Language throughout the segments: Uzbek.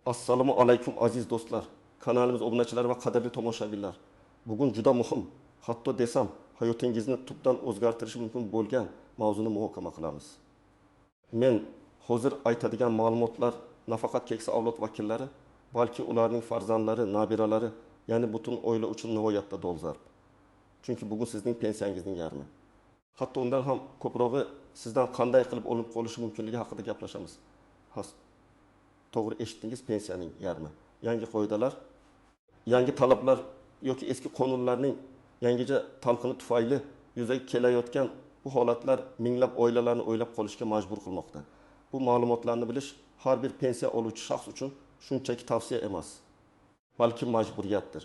Assalomu alaykum aziz do'stlar. Kanalimiz obunachilari va qadrli tomoshabinlar. Bugun juda muhim, hatto desam, hayotingizni tubdan o'zgartirishi mumkin bo'lgan mavzuni muhokama qilamiz. Men hozir aytadigan ma'lumotlar nafaqat keksa avlod vakillari, balki ularning farzandlari, nabiralari, ya'ni butun oila uchun nihoyatda dolzarb. Chunki bugun sizning pensiyangizning yarmi. Hatto undan ham ko'prog'i sizdan qanday qilib olinib qolishi mumkinligi haqida gaplashamiz. To'g'ri eshitdingiz, pensiyaning yarmi. Yangi qoidalar, yangi talablar yoki eski qonunlarning yangicha talqini tufayli yuzaga kelayotgan bu holatlar minglab oilalarni o'ylab qolishga majbur qilmoqda. Bu ma'lumotlarni bilish har bir pensiya oluvchi shaxs uchun shunchaki tavsiya emas, balki majburiyatdir.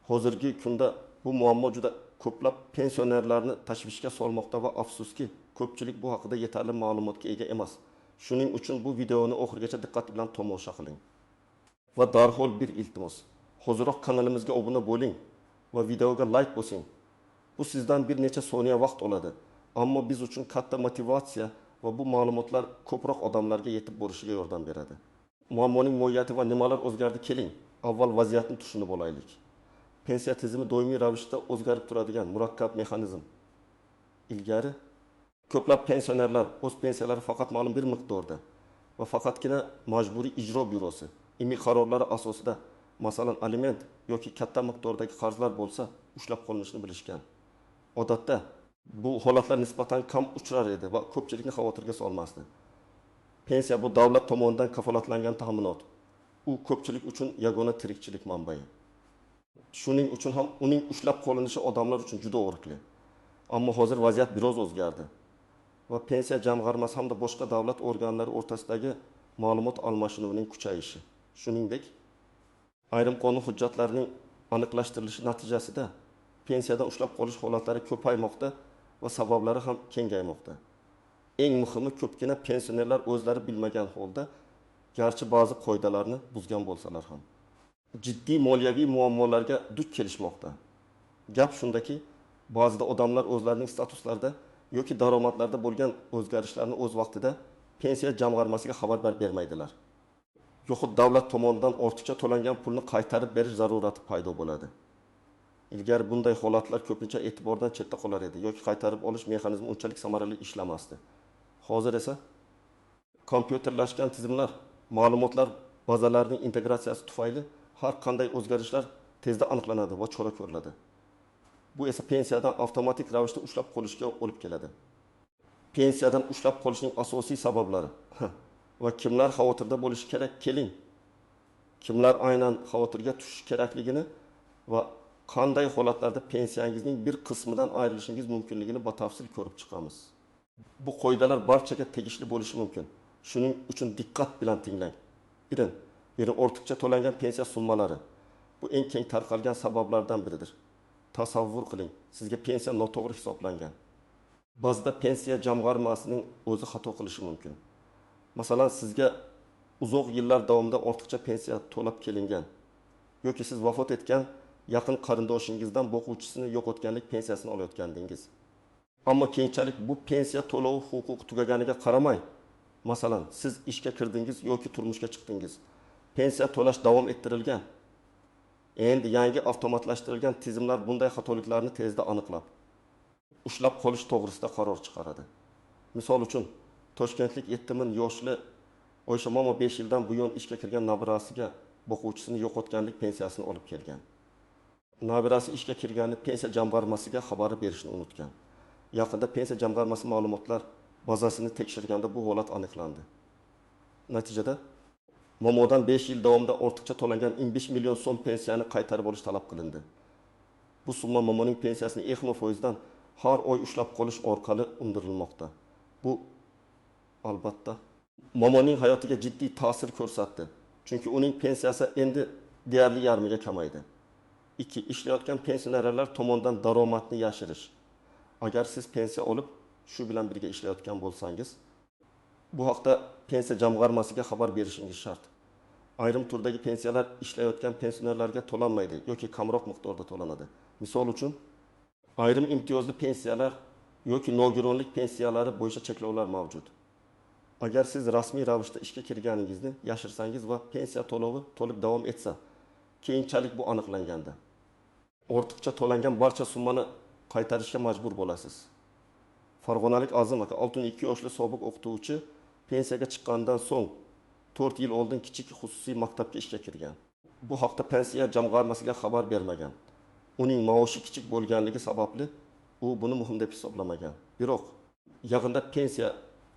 Hozirgi kunda bu muammo juda ko'plab pensionerlarni tashvishga solmoqda va afsuski, ko'pchilik bu haqida yetarli ma'lumotga ega emas. Shuning uchun bu videoni oxirigacha diqqat bilan tomosha qiling. Va darhol bir iltimos, hozirroq kanalimizga obuna bo'ling va videoga like bosing. Bu sizdan bir necha soniya vaqt oladi, ammo biz uchun katta motivatsiya va bu ma'lumotlar ko'proq odamlarga yetib borishiga yordam beradi. Muammoning mohiyati va nimalar o'zgardi, keling, avval vaziyatni tushunib olaylik. Pensiya tizimi doimiy ravishda o'zgarib turadigan murakkab mexanizm. Ilgari ko'plab pensionerlar o'z pensiyalari faqat ma'lum bir miqdorda va faqatgina majburiy ijro byurosi ilmiy qarorlari asosida, masalan aliment yoki katta miqdordagi qarzlar bo'lsa, ushlab qolinishini bilishgan. Odatda bu holatlar nisbatan kam uchrar edi va ko'pchilikni xavotirga solmasdi. Pensiya bu davlat tomonidan kafolatlangan ta'minot. U ko'pchilik uchun yagona tirikchilik manbai. Shuning uchun ham uning ushlab qolinishi odamlar uchun juda og'riqli. Ammo hozir vaziyat biroz o'zgardi va pensiya jamg'armasi hamda boshqa davlat organlari o'rtasidagi ma'lumot almashinuvining kuchayishi, shuningdek ayrim qonun hujjatlarining aniqlashtirilishi natijasida pensiyadan ushlab qolish holatlari ko'paymoqda va sabablari ham kengaymoqda. Eng muhimi, ko'pgina pensionerlar o'zlari bilmagan holda, garchi ba'zi qoidalarni buzgan bo'lsalar ham, jiddiy moliyaviy muammolarga duch kelishmoqda. Gap shundaki, ba'zida odamlar o'zlarining statuslarida yoki daromadlarda bo'lgan o'zgarishlarni o'z vaqtida pensiya jamg'armasiga xabar bermaydilar. Yoxud davlat tomonidan ortiqcha to'langan pulni qaytarib berish zarurati paydo bo'ladi. Ilgari bunday holatlar ko'pincha e'tibordan chetda qolar edi yoki qaytarib olish mexanizmi unchalik samarali ishlamasdi. Hozir esa kompyuterlashgan tizimlar, ma'lumotlar bazalarining integratsiyasi tufayli har qanday o'zgarishlar tezda aniqlanadi va chora ko'riladi. Bu esa pensiyadan avtomatik ravishda ushlab qolishga olib keladi. Pensiyadan ushlab qolishning asosiy sabablari va kimlar xavotirda bo'lishi kerak, keling. Kimlar aynan xavotirga tushish kerakligini va qanday holatlarda pensiyangizning bir qismidan ayrilishingiz mumkinligini batafsil ko'rib chiqamiz. Bu qoidalar barchaga tegishli bo'lishi mumkin. Shuning uchun diqqat bilan tinglang. Biri ortiqcha to'langan pensiya summalari. Bu eng keng tarqalgan sabablardan biridir. Tasavvur qiling, sizga pensiya noto'g'ri hisoblangan. Ba'zida pensiya jamg'armasining o'zi xato qilishi mumkin. Masalan, sizga uzoq yillar davomida ortiqcha pensiya to'lab kelingan yoki siz vafot etgan yaqin qarindoshingizdan boquvchisini yo'qotganlik pensiyasini olayotgandingiz. Ammo keyinchalik bu pensiya to'lovi huquqi tugaganiga qaramay, masalan, siz ishga kirdingiz yoki turmushga chiqdingiz, pensiya to'lash davom ettirilgan. Endi yangi avtomatlashtirilgan tizimlar bunday xatoliklarni tezda aniqlab, ushlab qolish to'g'risida qaror chiqaradi. Misol uchun, Toshkentlik 7 ming yoshli Oysha momo 5 yildan buyon ishga kirgan nabirasiga boquvchisini yo'qotganlik pensiyasini olib kelgan. Nabirasi ishga kirgani pensiya jamg'armasiga xabar berishni unutgan. Yaqinda pensiya jamg'armasi ma'lumotlar bazasini tekshirganda bu holat aniqlandi. Natijada momodan 5 yil davomida ortiqcha to'langan 15 million so'm pensiyani qaytarib olish talab qilindi. Bu summa momoning pensiyasini EXMO foizdan har oy ushlab qolish orqali undirilmoqda. Bu albatta momoning hayotiga jiddiy ta'sir ko'rsatdi. Chunki uning pensiyasi endi deyarli yarmiga kamaydi. 2. Ishlayotgan pensionerlar tomonidan daromadni yashirish. Agar siz pensiya olib, shu bilan birga ishlayotgan bo'lsangiz, bu haqda pensiya jamg'armasiga xabar berishingiz shart. Ayrim turdagi pensiyalar ishlayotgan pensionerlarga to'lanmaydi yoki kamroq miqdorda to'lanadi. Misol uchun, ayrim imtiyozli pensiyalar yoki nogironlik pensiyalari bo'yicha cheklovlar mavjud. Agar siz rasmiy ravishda ishga kirganingizni yashirsangiz va pensiya to'lovi to'lib davom etsa, keyinchalik bu aniqlanganda ortiqcha to'langan barcha summani qaytarishga majbur bo'lasiz. Farg'onalik Azim aka 62 yoshli sobiq o'qituvchi pensiyaga chiqqanidan so'ng 4 yil oldin kichik xususiy maktabga ishga kirgan. Bu haqda pensiya jamg'armasiga xabar bermagan. Uning maoshi kichik bo'lganligi sababli u buni muhim deb hisoblamagan. Biroq yaqinda pensiya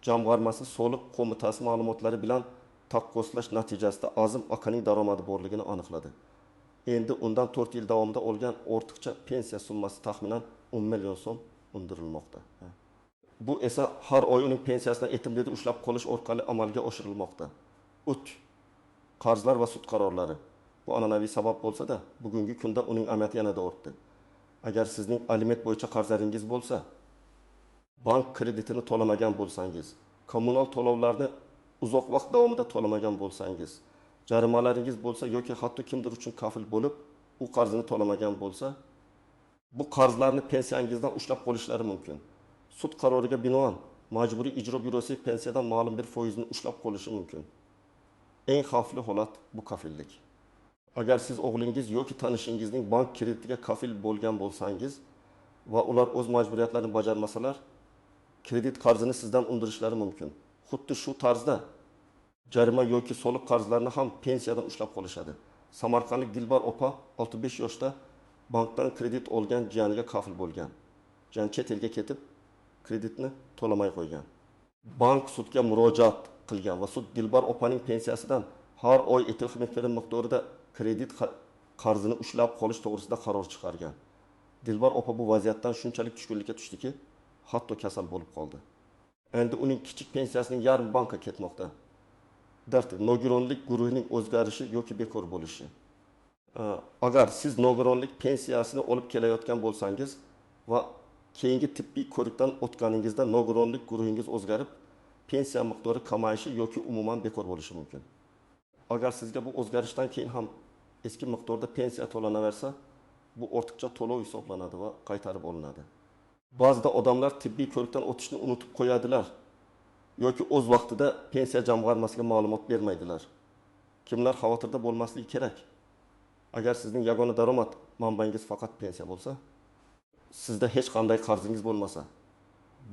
jamg'armasi soliq qo'mitasi ma'lumotlari bilan taqqoslash natijasida Azim akaning daromadi borligini aniqladi. Endi undan 4 yil davomida olgan ortiqcha pensiya summasi taxminan 10 million so'm undirilmoqda. Bu esa har oy uning pensiyasidan etimlida ushlab qolish orqali amalga oshirilmoqda. Qarzlar va sud qarorlari bu an'anaviy sabab bo'lsa-da, bugungi kunda uning ahamiyati yanada ortdi. Agar sizning aliment bo'yicha qarzlaringiz bo'lsa, bank kreditini to'lamagan bo'lsangiz, kommunal to'lovlarni uzoq vaqt davomida to'lamagan bo'lsangiz, jarimalaringiz bo'lsa yoki hatto kimdir uchun kafil bo'lib, u qarzini to'lamagan bo'lsa, bu qarzlarni pensiyangizdan ushlab qolishlari mumkin. Sud qaroriga binoan majburiy ijro byurosi pensiyadan ma'lum bir foizni ushlab qolishi mumkin. Eng xavfli holat bu kafillik. Agar siz o'g'lingiz yoki tanishingizning bank kreditiga kafil bo'lgan bo'lsangiz va ular o'z majburiyatlarini bajarmasalar, kredit qarzini sizdan undirishlari mumkin. Xuddi shu tarzda jarima yoki soliq qarzlarini ham pensiyadan ushlab qolishadi. Samarqandlik Dilbar opa 65 yoshda bankdan kredit olgan jiyaniga kafil bo'lgan. Jiyan chet elga ketib, kreditni to'lamay qo'ygan. Bank sudga murojaat qilgan va sud Dilbar opaning pensiyasidan har oy etil miqdori miqdorida kredit qarzini ushlab qolish to'g'risida qaror chiqargan. Dilbar opa bu vaziyatdan shunchalik tushkunlikka tushdiki, hatto kasal bo'lib qoldi. Endi uning kichik pensiyasining yarmi bankka ketmoqda. Darti nogironlik guruhining o'zgarishi yoki bekor bo'lishi. Agar siz nogironlik pensiyasini olib kelayotgan bo'lsangiz va keyingi tibbiy ko'rikdan o'tganingizda nogironlik guruhingiz o'zgarib, pensiya miqdori kamayishi yoki umuman bekor bo'lishi mumkin. Agar sizga bu o'zgarishdan keyin ham eski miqdorda pensiya to'lanaversa, bu ortiqcha to'lov hisoblanadi va qaytarib olinadi. Ba'zida odamlar tibbiy ko'rikdan o'tishni unutib qo'yadilar yoki o'z vaqtida pensiya jamg'armasiga ma'lumot bermaydilar. Kimlar xavotirda bo'lmasligi kerak. Agar sizning yagona daromad manbangiz faqat pensiya bo'lsa, sizda hech qanday qarzingiz bo'lmasa,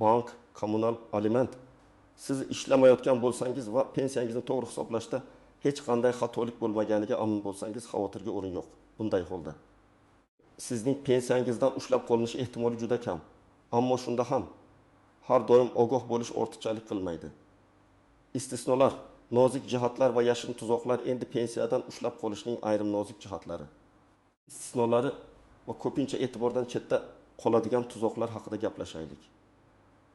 bank, kommunal, aliment, siz ishlamayotgan bo'lsangiz va pensiyangizni to'g'ri hisoblashda hech qanday xatolik bo'lmaganiga amin bo'lsangiz, xavotirga o'rin yo'q. Bunday holda sizning pensiyangizdan ushlab qolinishi ehtimoli juda kam. Ammo shunda ham har doim ogoh bo'lish ortiqchalik qilmaydi. Istisnolar, nozik jihatlar va yashirin tuzoqlar endi pensiyadan ushlab qolishning ayrim nozik jihatlari. Istisnolari va ko'pincha e'tibordan chetda qoladigan tuzoqlar haqida gaplashaylik.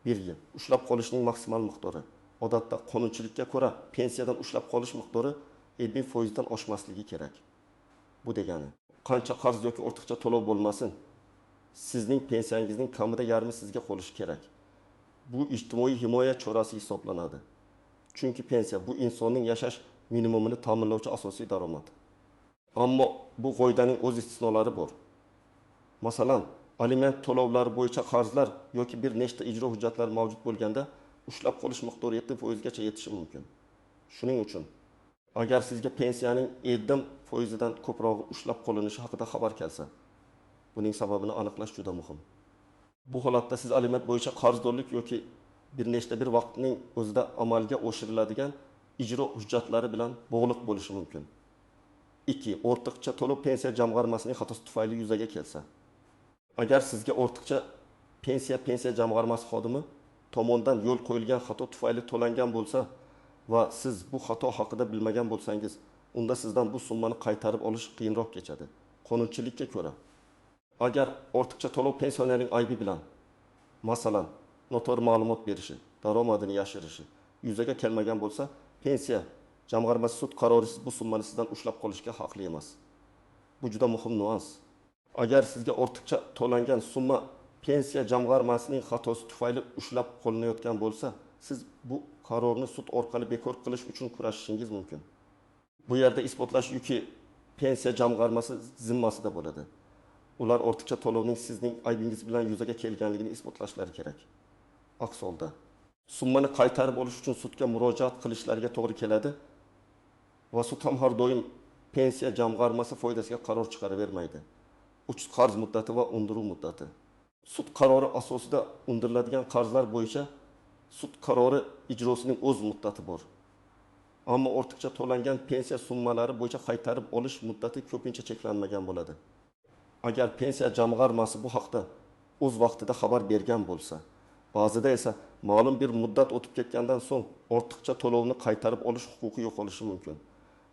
1. Ushlab qolishning maksimal miqdori. Odatda qonunchilikka ko'ra pensiyadan ushlab qolish miqdori 50% dan oshmasligi kerak. Bu degani, qancha qarz yoki ortiqcha to'lov bo'lmasin, sizning pensiyangizning kamida yarmi sizga qolishi kerak. Bu ijtimoiy himoya chorasi hisoblanadi. Chunki pensiya bu insonning yashash minimumini ta'minlovchi asosiy daromad. Ammo bu qoidaning o'z istisnolari bor. Masalan, aliment to'lovlari bo'yicha qarzlar yoki bir nechta ijro hujjatlari mavjud bo'lganda ushlab qolish miqdori 7% gacha yetishi mumkin. Shuning uchun agar sizga pensiyaning 7% dan ko'proq ushlab qolinishi haqida xabar kelsa, buning sababini aniqlash juda muhim. Bu holatda siz aliment bo'yicha qarzdorlik yoki bir nechta bir vaqtning o'zida amalga oshiriladigan ijro hujjatlari bilan bog'liq bo'lishi mumkin. 2. Ortiqcha to'lov pensiya jamg'armasining xatosi tufayli yuzaga kelsa. Agar sizga ortiqcha pensiya jamg'armasi xodimi tomonidan yo'l qo'yilgan xato tufayli to'langan bo'lsa va siz bu xato haqida bilmagan bo'lsangiz, unda sizdan bu summani qaytarib olish qiyinroq kechadi. Qonunchilikka ko'ra, agar ortiqcha to'lov pensionerning aybi bilan, masalan, noto'g'ri ma'lumot berishi, daromadini yashirishi yuzaga kelmagan bo'lsa, pensiya jamg'armasi sud qarorisiz bu summani sizdan ushlab qolishga haqli emas. Bu juda muhim nuans. Agar sizga ortiqcha to'langan summa pensiya jamg'armasining xatosi tufayli ushlab qolinayotgan bo'lsa, siz bu qarorni sud orqali bekor qilish uchun kurashishingiz mumkin. Bu yerda isbotlash yuki pensiya jamg'armasi zimmasida bo'ladi. Ular ortiqcha to'lovning sizning aybingiz bilan yuzaga kelganligini isbotlashlari kerak. Aks holda summani qaytarib olish uchun sudga murojaat qilishlariga to'g'ri keladi va sud ham har doim pensiya jamg'armasi foydasiga qaror chiqaravermaydi. Uch qarz muddati va undiruv muddati. Sud qarori asosida undiriladigan qarzlar bo'yicha sud qarori ijrosining o'z muddati bor. Ammo ortiqcha to'langan pensiya summalari bo'yicha qaytarib olish muddati ko'pincha cheklanmagan bo'ladi. Agar pensiya jamg'armasi bu haqda o'z vaqtida xabar bergan bo'lsa, ba'zida esa ma'lum bir muddat o'tib ketgandan so'ng ortiqcha to'lovni qaytarib olish huquqi yo'qolishi mumkin.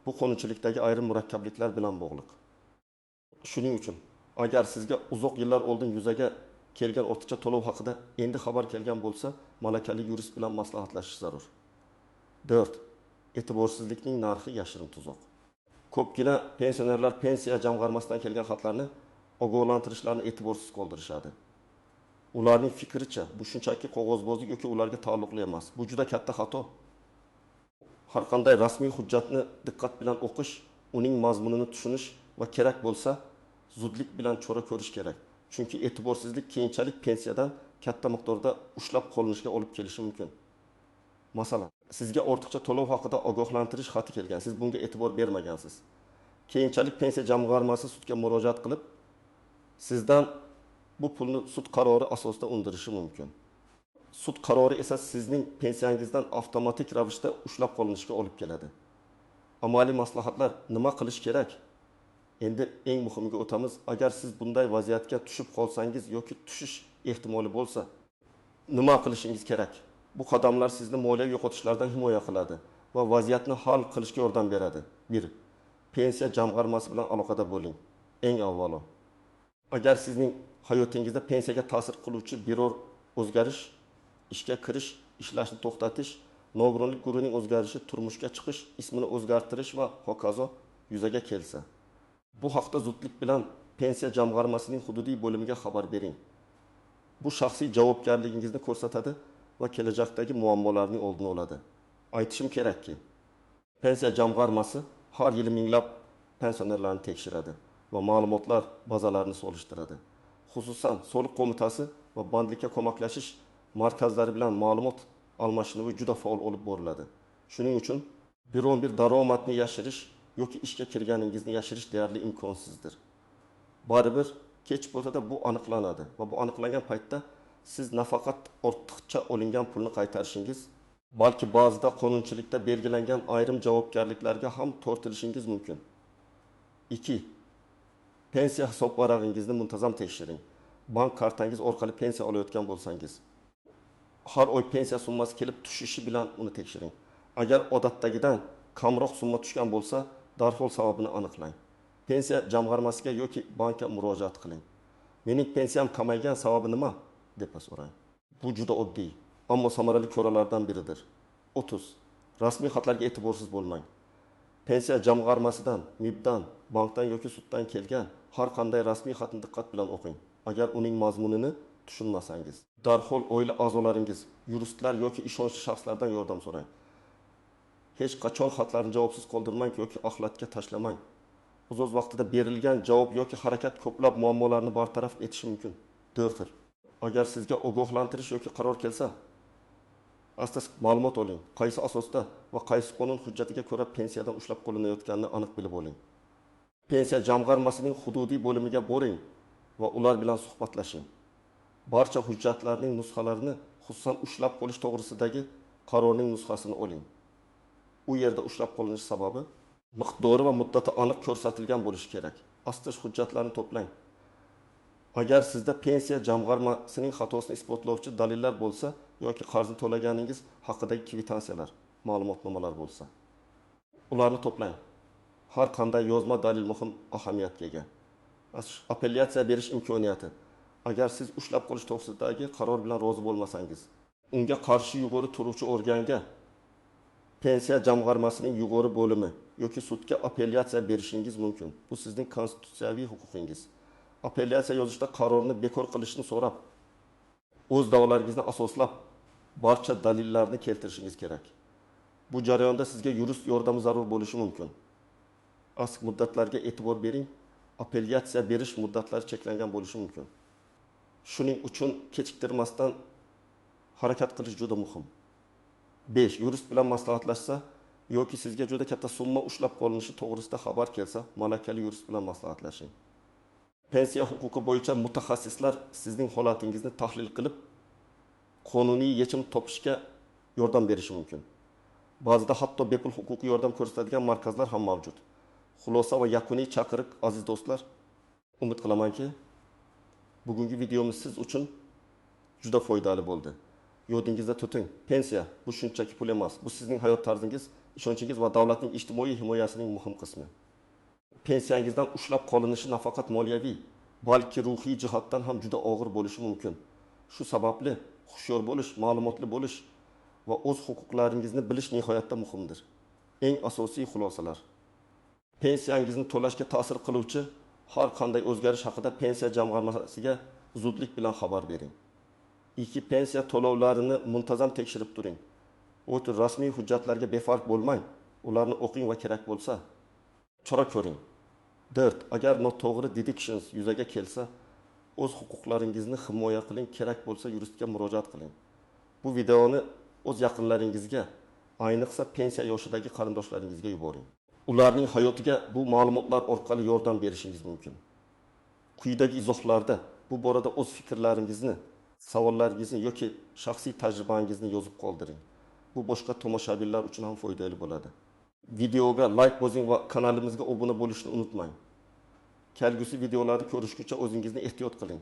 Bu qonunchilikdagi ayrim murakkabliklar bilan bog'liq. Shuning uchun agar sizga uzoq yillar oldin yuzaga kelgan ortiqcha to'lov haqida endi xabar kelgan bo'lsa, malakali yurist bilan maslahatlashish zarur. 4. E'tiborsizlikning narxi yashirin tuzoq. Ko'pgina pensionerlar pensiya jamg'armasidan kelgan xatlarni ogohlantirishlarni e'tiborsiz qoldirishadi. Ularning fikricha bu shunchaki qog'ozbozlik yoki ularga taalluqli emas. Bu juda katta xato. Har qanday rasmiy hujjatni diqqat bilan o'qish, uning mazmunini tushunish va kerak bo'lsa zudlik bilan chora ko'rish kerak. Chunki e'tiborsizlik keyinchalik pensiyadan katta miqdorda ushlab qolinishga olib kelishi mumkin. Masalan, sizga ortiqcha to'lov haqida ogohlantirish xati kelgan, siz bunga e'tibor bermagansiz. Keyinchalik pensiya jamg'armasi sudga murojaat qilib, sizdan bu pulni sud qarori asosida undirishi mumkin. Sud qarori esa sizning pensiyangizdan avtomatik ravishda ushlab qolinishga olib keladi. Amaliy maslahatlar nima qilish kerak? Endi eng muhimiga o'tamiz. Agar siz bunday vaziyatga tushib qolsangiz yoki tushish ehtimoli bo'lsa, nima qilishingiz kerak? Bu qadamlar sizni moliyaviy yo'qotishlardan himoya qiladi va vaziyatni hal qilishga yordam beradi. 1. Pensiya jamg'armasi bilan aloqada bo'ling. Eng avvalo, agar sizning hayotingizda pensiyaga ta'sir qiluvchi biror o'zgarish, ishga kirish, ishlashni to'xtatish, nogironlik guruhining o'zgarishi, turmushga chiqish, ismini o'zgartirish va hokazo yuzaga kelsa, bu haqda zudlik bilan pensiya jamg'armasining hududiy bo'limiga xabar bering. Bu shaxsiy javobgarligingizni ko'rsatadi va kelajakdagi muammolarning oldini oladi. Aytishim kerakki, pensiya jamg'armasi har yili minglab pensionerlarni tekshiradi va ma'lumotlar bazalarini solishtiradi. Xususan, soliq qo'mitasi va bandlikka ko'maklashish markazlari bilan ma'lumot almashinuvi juda faol olib boriladi. Shuning uchun biron bir daromadni yashirish yoki ishga kirganingizni yashirish deyarli imkonsizdir. Baribir kech bo'lsa-da bu aniqlanadi va bu aniqlangan paytda siz nafaqat ortiqcha olingan pulni qaytarishingiz, balki ba'zida qonunchilikda belgilangan ayrim javobgarliklarga ham tortilishingiz mumkin. 2. Pensiya hisob varag'ingizni muntazam tekshiring. Bank kartangiz orqali pensiya olayotgan bo'lsangiz, har oy pensiya summasi kelib tushishi bilan uni tekshiring. Agar odatdagidan kamroq summa tushgan bo'lsa, darhol sababini aniqlang. Pensiya jamg'armasiga yoki bankka murojaat qiling. Mening pensiyam kamaygan sababi nima? deb so'rang. Bu juda oddiy, ammo samarali choralardan biridir. 30. Rasmiy xatlarga e'tiborsiz bo'lmang. Pensiya jamg'armasidan, MIBdan, bankdan yoki suddan kelgan har qanday rasmiy xatni diqqat bilan o'qing. Agar uning mazmunini tushunmasangiz, darhol oila a'zolaringiz, yuristlar yoki ishonchli shaxslardan yordam so'rang. Hech qachon xatlarni javobsiz qoldirmang yoki axlatga tashlamang. O'z vaqtida berilgan javob yoki harakat ko'plab muammolarni bartaraf etishi mumkin. 4. Agar sizga ogohlantirish yoki qaror kelsa, asosiy ma'lumot oling. Qaysi asosda va qaysi qonun hujjatiga ko'ra pensiyadan ushlab qolinayotganini aniq bilib oling. Pensiya jamg'armasining hududiy bo'limiga boring va ular bilan suhbatlashing. Barcha hujjatlarning nusxalarini, xususan ushlab qolish to'g'risidagi qarorning nusxasini oling. U yerda ushlab qolinish sababi, miqdori va muddati aniq ko'rsatilgan bo'lishi kerak. Asosiy hujjatlarni to'plang. Agar sizda pensiya jamg'armasining xatosini isbotlovchi dalillar bo'lsa yoki qarzni to'laganingiz haqidagi kvitansiyalar, ma'lumotnomalar bo'lsa, ularni to'plang. Har qanday yozma dalil muhim ahamiyatga ega. Apellyatsiya berish imkoniyati. Agar siz ushlab qolish to'g'risidagi qaror bilan rozi bo'lmasangiz, unga qarshi yuqori turuvchi organga, pensiya jamg'armasining yuqori bo'limi yoki sudga apellyatsiya berishingiz mumkin. Bu sizning konstitutsiyaviy huquqingiz. Apellyatsiya yozishda qarorni bekor qilishni so'rab, o'z da'volaringizni asoslab barcha dalillarni keltirishingiz kerak. Bu jarayonda sizga yurist yordami zarur bo'lishi mumkin. Asq muddatlarga e'tibor bering. Apellyatsiya berish muddatlari cheklangan bo'lishi mumkin. Shuning uchun kechiktirmasdan harakat qilish juda muhim. 5. Yurist bilan maslahatlashsa yoki sizga juda katta summa ushlab qolinishi to'g'risida xabar kelsa, malakali yurist bilan maslahatlashing. Pensiya huquqi bo'yicha mutaxassislar sizning holatingizni tahlil qilib, qonuniy yechim topishga yordam berishi mumkin. Ba'zida hatto bepul huquqiy yordam ko'rsatadigan markazlar ham mavjud. Xulosa va yakuniy chaqiriq aziz do'stlar, umid qilamanki, bugungi videomiz siz uchun juda foydali bo'ldi. Yodingizda tuting. Pensiya bu shunchaki pul emas. Bu sizning hayot tarzingiz, ishonchingiz va davlatning ijtimoiy himoyasining muhim qismi. Pensiyangizdan ushlab qolinishi nafaqat moliyaviy, balki ruhiy jihatdan ham juda og'ir bo'lishi mumkin. Shu sababli hushyor bo'lish, ma'lumotli bo'lish va o'z huquqlaringizni bilish nihoyatda muhimdir. Eng asosiy xulosalar. Pensiyangizni to'lashga ta'sir qiluvchi har qanday o'zgarish haqida pensiya jamg'armasiga zudlik bilan xabar bering. 2. Pensiya to'lovlarini muntazam tekshirib turing. O'tir rasmiy hujjatlarga befarq bo'lmang. Ularni o'qing va kerak bo'lsa chora ko'ring. 4. Agar noto'g'ri deductions yuzaga kelsa, o'z huquqlaringizni himoya qiling, kerak bo'lsa yuristga murojaat qiling. Bu videoni o'z yaqinlaringizga, ayniqsa pensiya yoshidagi qarindoshlaringizga yuboring. Ularning hayotiga bu ma'lumotlar orqali yordam berishingiz mumkin. Quyidagi izohlarda bu borada o'z fikrlaringizni, savollaringizni yoki shaxsiy tajribangizni yozib qoldiring. Bu boshqa tomoshabinlar uchun ham foydali bo'ladi. Videoga like bosing va kanalimizga obuna bo'lishni unutmang. Kelgusi videolarni ko'rishguncha o'zingizni ehtiyot qiling.